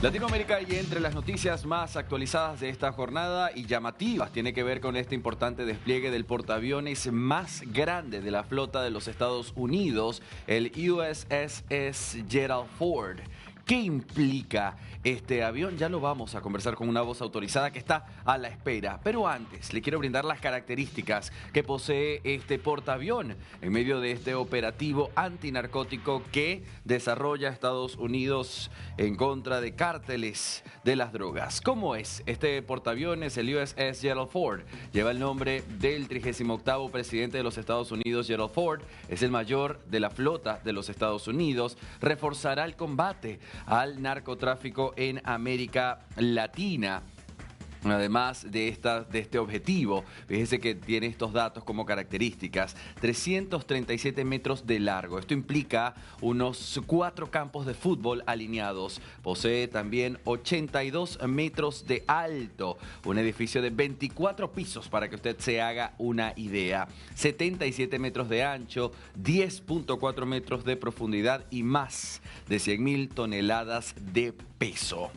Latinoamérica, y entre las noticias más actualizadas de esta jornada y llamativas tiene que ver con este importante despliegue del portaaviones más grande de la flota de los Estados Unidos, el USS Gerald Ford. ¿Qué implica este avión? Ya lo vamos a conversar con una voz autorizada que está a la espera. Pero antes, le quiero brindar las características que posee este portaavión en medio de este operativo antinarcótico que desarrolla Estados Unidos en contra de cárteles de las drogas. ¿Cómo es? Este portaaviones, el USS Gerald Ford, lleva el nombre del 38º presidente de los Estados Unidos, Gerald Ford. Es el mayor de la flota de los Estados Unidos. Reforzará el combate al narcotráfico en América Latina. Además de este objetivo, fíjese que tiene estos datos como características: 337 metros de largo. Esto implica unos 4 campos de fútbol alineados. Posee también 82 metros de alto, un edificio de 24 pisos para que usted se haga una idea. 77 metros de ancho, 10.4 metros de profundidad y más de 100.000 toneladas de peso.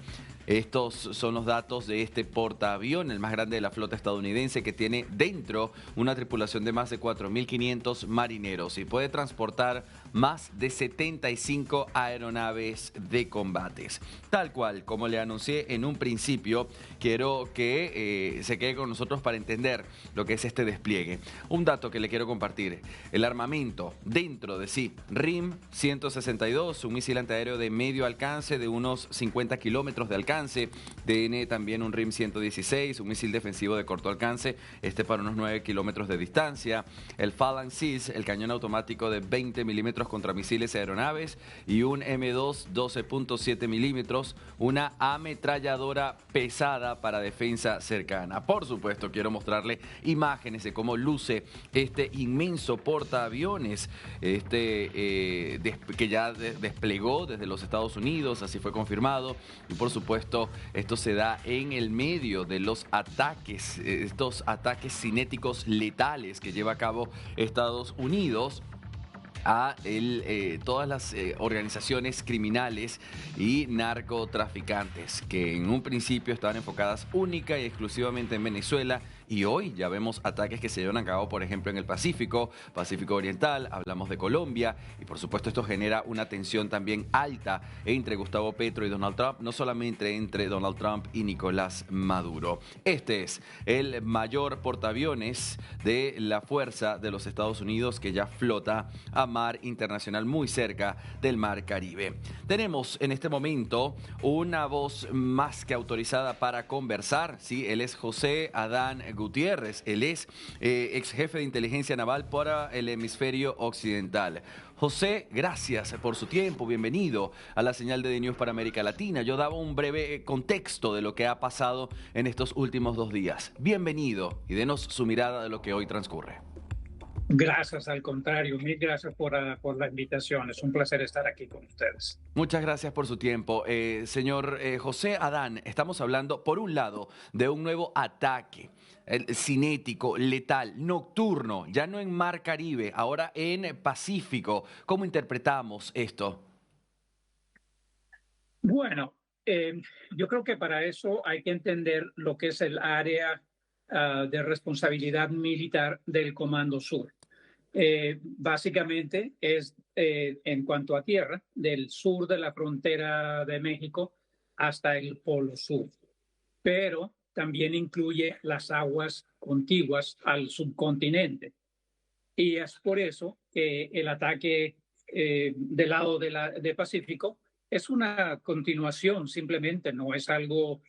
Estos son los datos de este portaavión, el más grande de la flota estadounidense, que tiene dentro una tripulación de más de 4.500 marineros y puede transportar más de 75 aeronaves de combates. Tal cual, como le anuncié en un principio, quiero que se quede con nosotros para entender lo que es este despliegue. Un dato que le quiero compartir: el armamento dentro de sí: RIM 162, un misil antiaéreo de medio alcance de unos 50 kilómetros de alcance. Tiene también un RIM 116, un misil defensivo de corto alcance, para unos 9 kilómetros de distancia. El Phalanx 6, el cañón automático de 20 milímetros contra misiles y aeronaves, y un M2 12.7 milímetros, una ametralladora pesada para defensa cercana. Por supuesto, quiero mostrarle imágenes de cómo luce este inmenso portaaviones, que ya desplegó desde los Estados Unidos, así fue confirmado. Y por supuesto, esto se da en el medio de los ataques, estos ataques cinéticos letales que lleva a cabo Estados Unidos a todas las organizaciones criminales y narcotraficantes, que en un principio estaban enfocadas única y exclusivamente en Venezuela, y hoy ya vemos ataques que se llevan a cabo, por ejemplo, en el Pacífico Oriental. Hablamos de Colombia, y por supuesto esto genera una tensión también alta entre Gustavo Petro y Donald Trump, no solamente entre Donald Trump y Nicolás Maduro. Este es el mayor portaaviones de la fuerza de los Estados Unidos, que ya flota a mar internacional muy cerca del mar Caribe. Tenemos en este momento una voz más que autorizada para conversar. Sí, él es José Adán Gutiérrez. Él es ex jefe de inteligencia naval para el hemisferio occidental. José, gracias por su tiempo. Bienvenido a la señal de DNews para América Latina. Yo daba un breve contexto de lo que ha pasado en estos últimos 2 días. Bienvenido y denos su mirada de lo que hoy transcurre. Gracias, al contrario, mil gracias por la invitación. Es un placer estar aquí con ustedes. Muchas gracias por su tiempo. Señor José Adán, estamos hablando, por un lado, de un nuevo ataque cinético, letal, nocturno, ya no en Mar Caribe, ahora en Pacífico. ¿Cómo interpretamos esto? Bueno, yo creo que para eso hay que entender lo que es el área de responsabilidad militar del Comando Sur. Básicamente es en cuanto a tierra, del sur de la frontera de México hasta el Polo Sur, pero también incluye las aguas contiguas al subcontinente. Y es por eso que el ataque del lado de Pacífico es una continuación, simplemente no es algo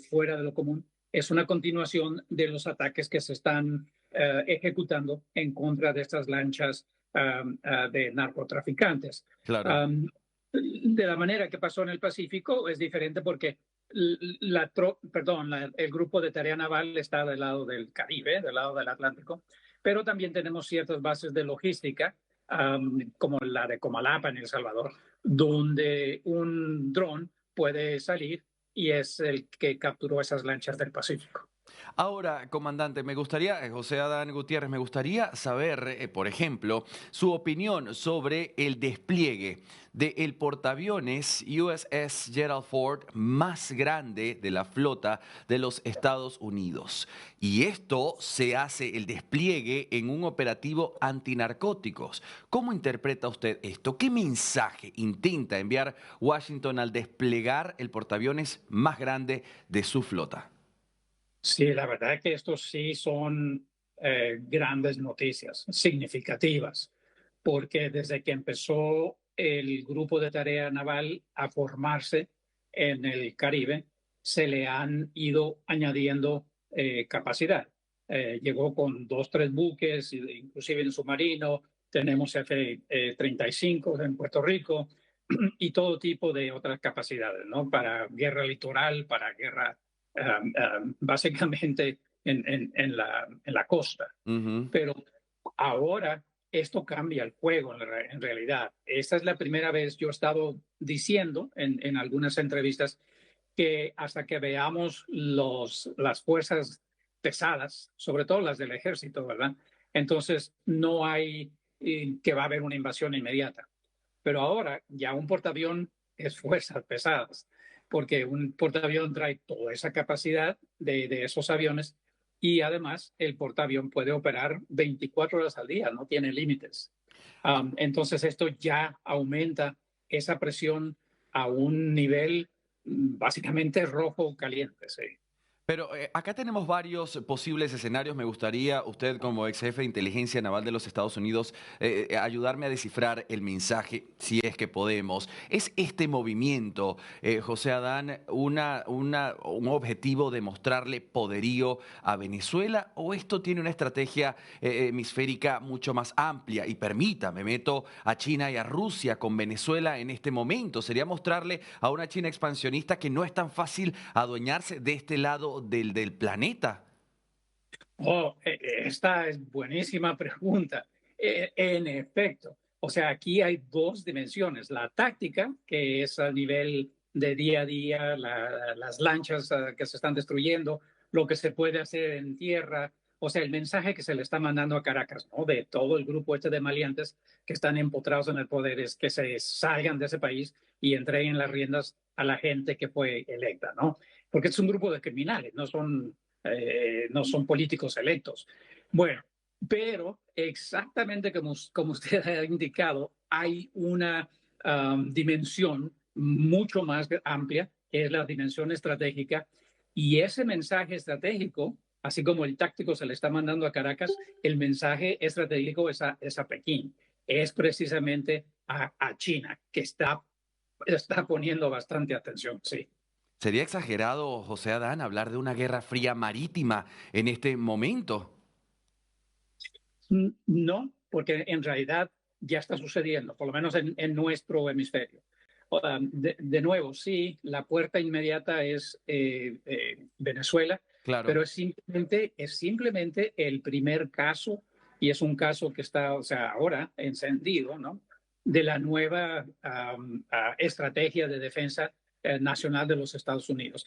fuera de lo común, es una continuación de los ataques que se están ejecutando en contra de estas lanchas de narcotraficantes. Claro. Um, de la manera que pasó en el Pacífico es diferente porque el grupo de tarea naval está del lado del Caribe, del lado del Atlántico, pero también tenemos ciertas bases de logística, como la de Comalapa en El Salvador, donde un dron puede salir y es el que capturó esas lanchas del Pacífico. Ahora, comandante, me gustaría, José Adán Gutiérrez, me gustaría saber, por ejemplo, su opinión sobre el despliegue del portaaviones USS Gerald Ford más grande de la flota de los Estados Unidos. Y esto se hace, el despliegue, en un operativo antinarcóticos. ¿Cómo interpreta usted esto? ¿Qué mensaje intenta enviar Washington al desplegar el portaaviones más grande de su flota? Sí, la verdad es que estos sí son grandes noticias, significativas, porque desde que empezó el grupo de tarea naval a formarse en el Caribe, se le han ido añadiendo capacidad. Llegó con dos, tres buques, inclusive en submarino, tenemos F-35 en Puerto Rico y todo tipo de otras capacidades, ¿no? Para guerra litoral, para guerra básicamente en la costa. Ujú. Pero ahora esto cambia el juego en realidad. Esta es la primera vez yo he estado diciendo en algunas entrevistas que hasta que veamos las fuerzas pesadas, sobre todo las del ejército, ¿verdad? Entonces no hay que va a haber una invasión inmediata. Pero ahora ya un portaavión es fuerzas pesadas, porque un portaavión trae toda esa capacidad de esos aviones y además el portaavión puede operar 24 horas al día, no tiene límites. Entonces esto ya aumenta esa presión a un nivel básicamente rojo caliente. Sí. Pero acá tenemos varios posibles escenarios. Me gustaría, usted como ex jefe de inteligencia naval de los Estados Unidos, ayudarme a descifrar el mensaje, si es que podemos. ¿Es este movimiento, José Adán, un objetivo de mostrarle poderío a Venezuela o esto tiene una estrategia hemisférica mucho más amplia? Y permítame, meto a China y a Rusia con Venezuela en este momento. Sería mostrarle a una China expansionista que no es tan fácil adueñarse de este lado del planeta. Oh, esta es buenísima pregunta. En efecto, o sea, aquí hay dos dimensiones. La táctica, que es a nivel de día a día, las lanchas que se están destruyendo, lo que se puede hacer en tierra, o sea, el mensaje que se le está mandando a Caracas, ¿no? De todo el grupo este de maleantes que están empotrados en el poder, es que se salgan de ese país y entreguen las riendas a la gente que fue electa, ¿no? Porque es un grupo de criminales, no son políticos electos. Bueno, pero exactamente como usted ha indicado, hay una dimensión mucho más amplia, que es la dimensión estratégica, y ese mensaje estratégico, así como el táctico se le está mandando a Caracas, el mensaje estratégico es a Pekín, es precisamente a China, que está poniendo bastante atención, sí. Sería exagerado, José Adán, hablar de una guerra fría marítima en este momento. No, porque en realidad ya está sucediendo, por lo menos en nuestro hemisferio. De nuevo, sí, la puerta inmediata es Venezuela, Claro. pero es simplemente el primer caso y es un caso que está, o sea, ahora encendido, ¿no? De la nueva estrategia de defensa nacional de los Estados Unidos.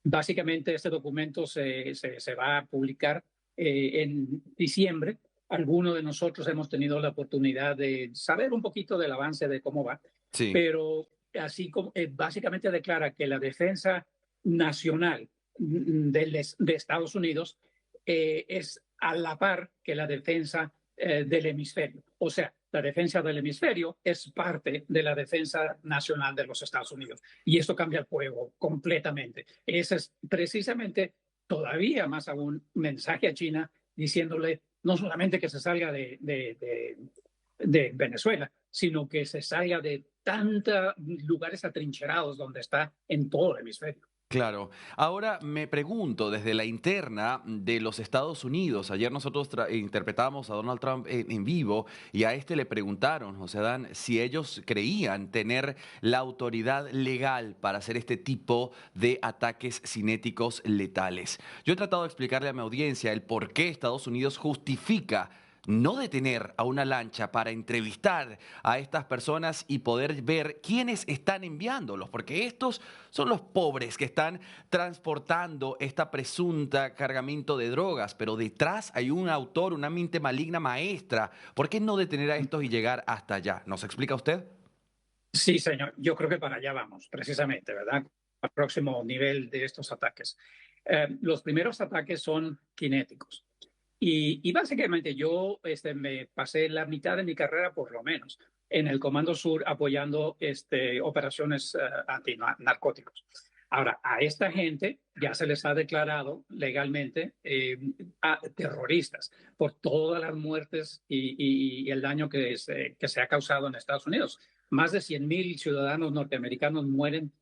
Básicamente, este documento se va a publicar en diciembre. Algunos de nosotros hemos tenido la oportunidad de saber un poquito del avance de cómo va, Sí. pero así como básicamente declara que la defensa nacional de Estados Unidos es a la par que la defensa del hemisferio. O sea, la defensa del hemisferio es parte de la defensa nacional de los Estados Unidos. Y esto cambia el juego completamente. Ese es precisamente todavía más aún mensaje a China diciéndole no solamente que se salga de Venezuela, sino que se salga de tantos lugares atrincherados donde está en todo el hemisferio. Claro. Ahora me pregunto, desde la interna de los Estados Unidos, ayer nosotros interpretábamos a Donald Trump en vivo y a este le preguntaron, José Adán, si ellos creían tener la autoridad legal para hacer este tipo de ataques cinéticos letales. Yo he tratado de explicarle a mi audiencia el por qué Estados Unidos justifica no detener a una lancha para entrevistar a estas personas y poder ver quiénes están enviándolos, porque estos son los pobres que están transportando esta presunta cargamento de drogas, pero detrás hay un autor, una mente maligna maestra. ¿Por qué no detener a estos y llegar hasta allá? ¿Nos explica usted? Sí, señor. Yo creo que para allá vamos, precisamente, ¿verdad? Al próximo nivel de estos ataques. Los primeros ataques son cinéticos. Y básicamente yo me pasé la mitad de mi carrera, por lo menos, en el Comando Sur apoyando operaciones antinarcóticos. Ahora, a esta gente ya se les ha declarado legalmente terroristas por todas las muertes y el daño que se ha causado en Estados Unidos. Más de 100,000 ciudadanos norteamericanos mueren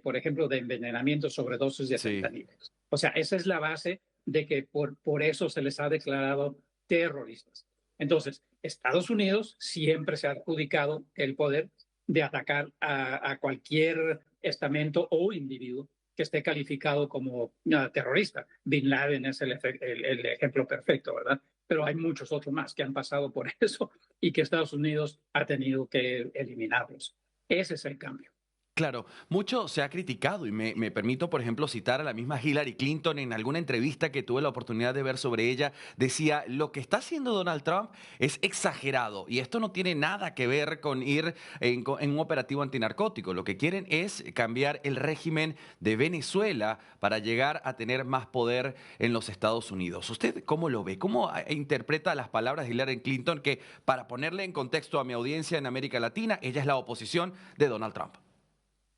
por ejemplo, de envenenamiento, sobredosis de Sí. fentanilo. O sea, esa es la base de que por eso se les ha declarado terroristas. Entonces, Estados Unidos siempre se ha adjudicado el poder de atacar a cualquier estamento o individuo que esté calificado como terrorista. Bin Laden es el ejemplo perfecto, ¿verdad? Pero hay muchos otros más que han pasado por eso y que Estados Unidos ha tenido que eliminarlos. Ese es el cambio. Claro, mucho se ha criticado y me permito, por ejemplo, citar a la misma Hillary Clinton en alguna entrevista que tuve la oportunidad de ver sobre ella. Decía, lo que está haciendo Donald Trump es exagerado y esto no tiene nada que ver con ir en un operativo antinarcótico. Lo que quieren es cambiar el régimen de Venezuela para llegar a tener más poder en los Estados Unidos. ¿Usted cómo lo ve? ¿Cómo interpreta las palabras de Hillary Clinton que, para ponerle en contexto a mi audiencia en América Latina, ella es la oposición de Donald Trump?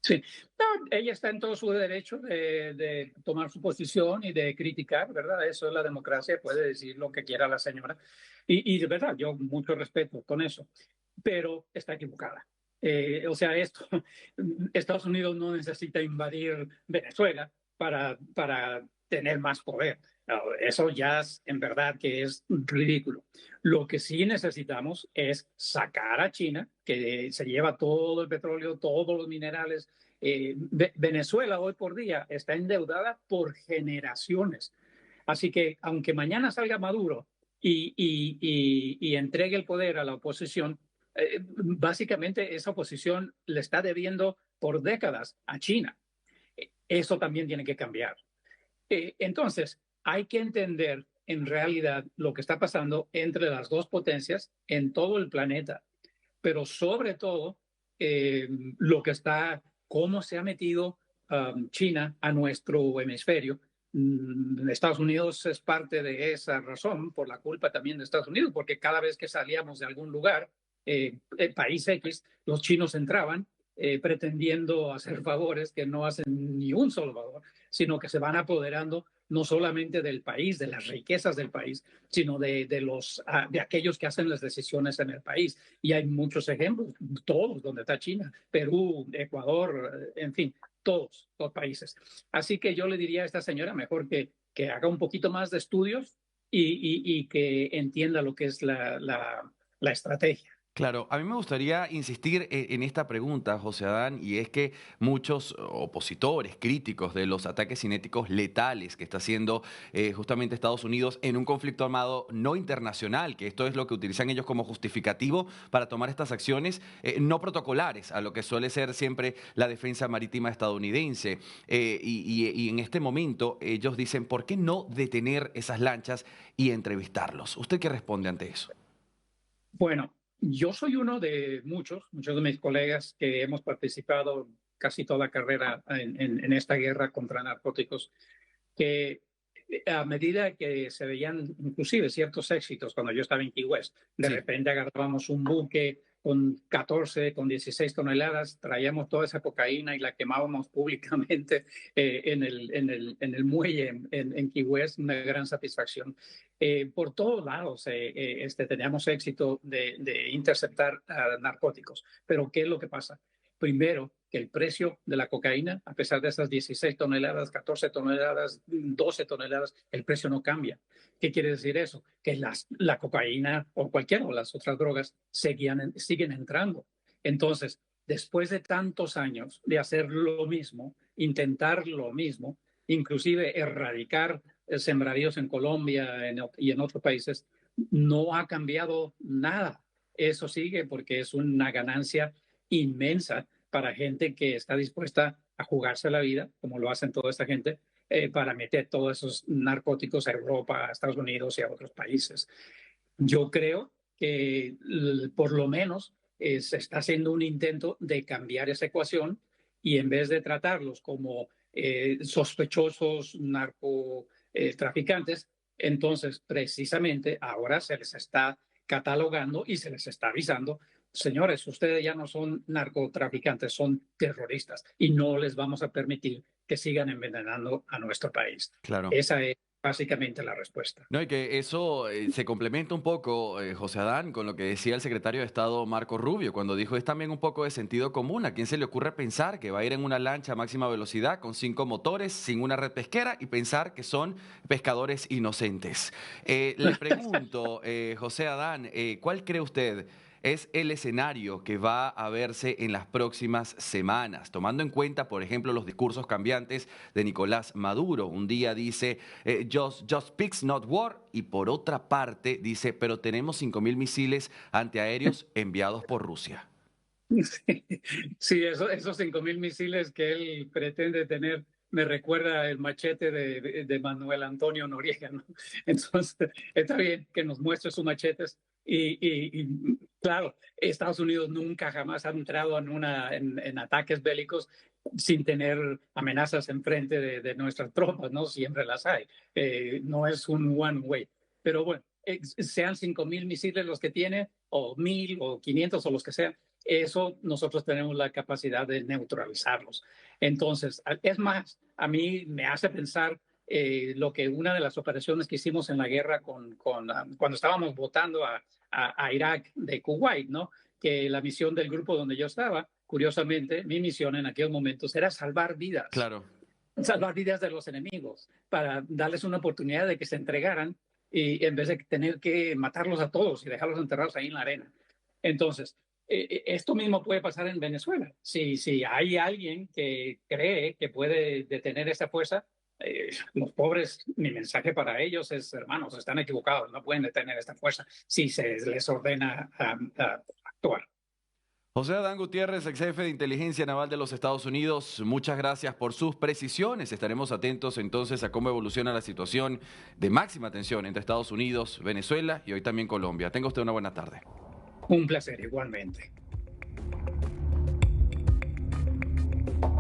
Sí, no, ella está en todo su derecho de tomar su posición y de criticar, ¿verdad? Eso es la democracia, puede decir lo que quiera la señora. Y de verdad, yo mucho respeto con eso, pero está equivocada. O sea, Estados Unidos no necesita invadir Venezuela para tener más poder. No, eso ya en verdad que es ridículo. Lo que sí necesitamos es sacar a China, que se lleva todo el petróleo, todos los minerales. Venezuela hoy por día está endeudada por generaciones. Así que aunque mañana salga Maduro y entregue el poder a la oposición, básicamente esa oposición le está debiendo por décadas a China. Eso también tiene que cambiar. Entonces, hay que entender en realidad lo que está pasando entre las dos potencias en todo el planeta, pero sobre todo lo que cómo se ha metido China a nuestro hemisferio. Estados Unidos es parte de esa razón, por la culpa también de Estados Unidos, porque cada vez que salíamos de algún lugar, país X, los chinos entraban pretendiendo hacer favores que no hacen ni un solo favor, sino que se van apoderando no solamente del país, de las riquezas del país, sino de aquellos que hacen las decisiones en el país. Y hay muchos ejemplos, todos donde está China, Perú, Ecuador, en fin, todos los países. Así que yo le diría a esta señora mejor que haga un poquito más de estudios y que entienda lo que es la estrategia. Claro, a mí me gustaría insistir en esta pregunta, José Adán, y es que muchos opositores, críticos de los ataques cinéticos letales que está haciendo justamente Estados Unidos en un conflicto armado no internacional, que esto es lo que utilizan ellos como justificativo para tomar estas acciones no protocolares, a lo que suele ser siempre la defensa marítima estadounidense. Y en este momento ellos dicen, ¿por qué no detener esas lanchas y entrevistarlos? ¿Usted qué responde ante eso? Bueno, yo soy uno de muchos de mis colegas que hemos participado casi toda la carrera en esta guerra contra narcóticos, que a medida que se veían inclusive ciertos éxitos cuando yo estaba en Key West, de Sí. repente agarrábamos un buque con 14, con 16 toneladas, traíamos toda esa cocaína y la quemábamos públicamente en el muelle en Key West, una gran satisfacción. Por todos lados teníamos éxito de interceptar narcóticos. Pero ¿qué es lo que pasa? Primero, que el precio de la cocaína, a pesar de esas 16 toneladas, 14 toneladas, 12 toneladas, el precio no cambia. ¿Qué quiere decir eso? Que la cocaína o cualquiera de las otras drogas siguen entrando. Entonces, después de tantos años de hacer lo mismo, intentar lo mismo, inclusive erradicar sembradíos en Colombia y en otros países, no ha cambiado nada. Eso sigue porque es una ganancia inmensa para gente que está dispuesta a jugarse la vida, como lo hacen toda esta gente, para meter todos esos narcóticos a Europa, a Estados Unidos y a otros países. Yo creo que por lo menos se está haciendo un intento de cambiar esa ecuación y en vez de tratarlos como sospechosos narcotraficantes, entonces precisamente ahora se les está catalogando y se les está avisando, señores, ustedes ya no son narcotraficantes, son terroristas y no les vamos a permitir que sigan envenenando a nuestro país. Claro. Esa es básicamente la respuesta. No, y que eso se complementa un poco, José Adán, con lo que decía el secretario de Estado Marco Rubio, cuando dijo es también un poco de sentido común. ¿A quién se le ocurre pensar que va a ir en una lancha a máxima velocidad con 5 motores, sin una red pesquera y pensar que son pescadores inocentes? Le pregunto, José Adán, ¿cuál cree usted es el escenario que va a verse en las próximas semanas, tomando en cuenta, por ejemplo, los discursos cambiantes de Nicolás Maduro? Un día dice, just peace, not war, y por otra parte dice, pero tenemos 5.000 misiles antiaéreos enviados por Rusia. Sí, sí, esos 5.000 misiles que él pretende tener me recuerda el machete de Manuel Antonio Noriega, ¿no? Entonces, está bien que nos muestre sus machetes claro, Estados Unidos nunca jamás ha entrado en ataques bélicos sin tener amenazas enfrente de nuestras tropas, ¿no? Siempre las hay. No es un one way. Pero bueno, sean 5.000 misiles los que tiene, o 1.000, o 500, o los que sean, eso nosotros tenemos la capacidad de neutralizarlos. Entonces, es más, a mí me hace pensar lo que una de las operaciones que hicimos en la guerra cuando estábamos votando a Irak de Kuwait, ¿no? Que la misión del grupo donde yo estaba, curiosamente, mi misión en aquellos momentos era salvar vidas. Claro. Salvar vidas de los enemigos, para darles una oportunidad de que se entregaran y en vez de tener que matarlos a todos y dejarlos enterrados ahí en la arena. Entonces, esto mismo puede pasar en Venezuela. Si hay alguien que cree que puede detener esta fuerza, los pobres, mi mensaje para ellos es, hermanos, están equivocados, no pueden detener esta fuerza si se les ordena a actuar. José Adán Gutiérrez, ex jefe de inteligencia naval de los Estados Unidos, muchas gracias por sus precisiones. Estaremos atentos entonces a cómo evoluciona la situación de máxima tensión entre Estados Unidos, Venezuela y hoy también Colombia. Tenga usted una buena tarde. Un placer, igualmente.